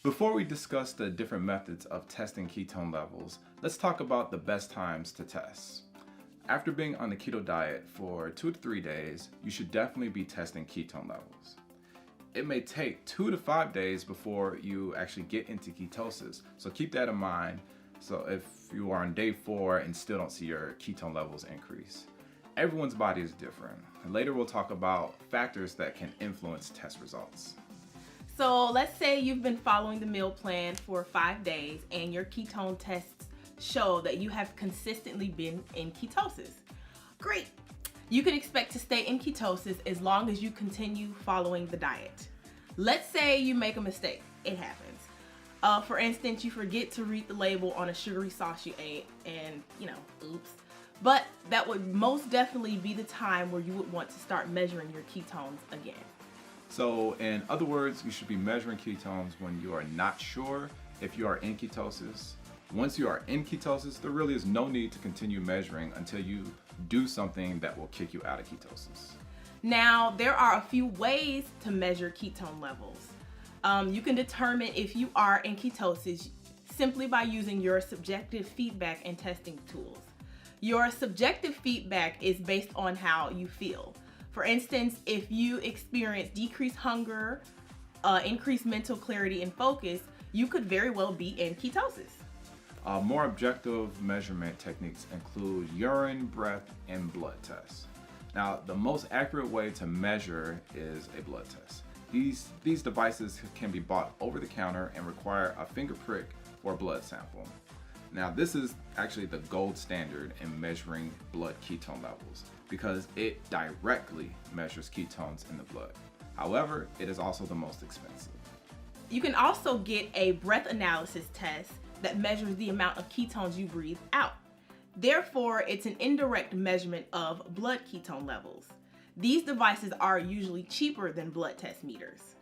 Before we discuss the different methods of testing ketone levels, let's talk about the best times to test. After being on the keto diet for 2 to 3 days, you should definitely be testing ketone levels. It may take 2 to 5 days before you actually get into ketosis, so keep that in mind. So if you are on day 4 and still don't see your ketone levels increase. Everyone's body is different. Later we'll talk about factors that can influence test results. So let's say you've been following the meal plan for 5 days and your ketone tests show that you have consistently been in ketosis. Great! You can expect to stay in ketosis as long as you continue following the diet. Let's say you make a mistake. It happens. For instance, you forget to read the label on a sugary sauce you ate and, oops. But that would most definitely be the time where you would want to start measuring your ketones again. So in other words, you should be measuring ketones when you are not sure if you are in ketosis. Once you are in ketosis, there really is no need to continue measuring until you do something that will kick you out of ketosis. Now, there are a few ways to measure ketone levels. You can determine if you are in ketosis simply by using your subjective feedback and testing tools. Your subjective feedback is based on how you feel. For instance, if you experience decreased hunger, increased mental clarity and focus, you could very well be in ketosis. More objective measurement techniques include urine, breath, and blood tests. Now, the most accurate way to measure is a blood test. These devices can be bought over the counter and require a finger prick or a blood sample. Now, this is actually the gold standard in measuring blood ketone levels because it directly measures ketones in the blood. However, it is also the most expensive. You can also get a breath analysis test that measures the amount of ketones you breathe out. Therefore, it's an indirect measurement of blood ketone levels. These devices are usually cheaper than blood test meters.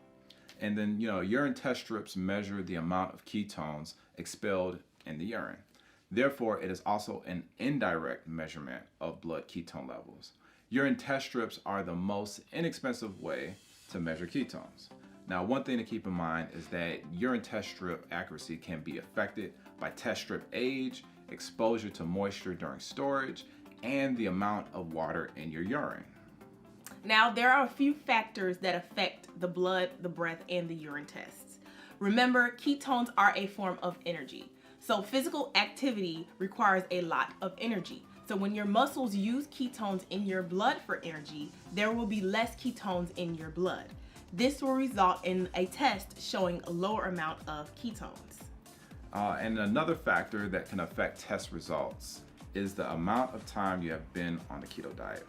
And then, urine test strips measure the amount of ketones expelled in the urine. Therefore, it is also an indirect measurement of blood ketone levels. Urine test strips are the most inexpensive way to measure ketones. Now, one thing to keep in mind is that urine test strip accuracy can be affected by test strip age, exposure to moisture during storage, and the amount of water in your urine. Now, there are a few factors that affect the blood, the breath, and the urine tests. Remember, ketones are a form of energy. So physical activity requires a lot of energy. So when your muscles use ketones in your blood for energy, there will be less ketones in your blood. This will result in a test showing a lower amount of ketones. And another factor that can affect test results is the amount of time you have been on the keto diet.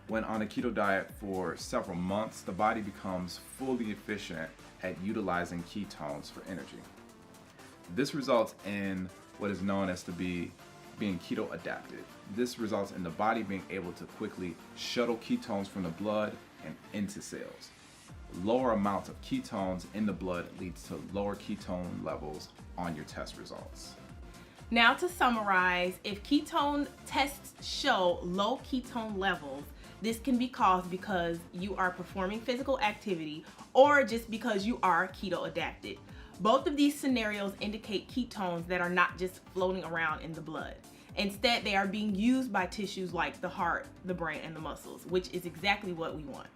When on a keto diet for several months, the body becomes fully efficient at utilizing ketones for energy. This results in what is known as being keto adapted. This results in the body being able to quickly shuttle ketones from the blood and into cells. Lower amounts of ketones in the blood leads to lower ketone levels on your test results. Now, to summarize, if ketone tests show low ketone levels, this can be caused because you are performing physical activity or just because you are keto adapted. Both of these scenarios indicate ketones that are not just floating around in the blood. Instead, they are being used by tissues like the heart, the brain, and the muscles, which is exactly what we want.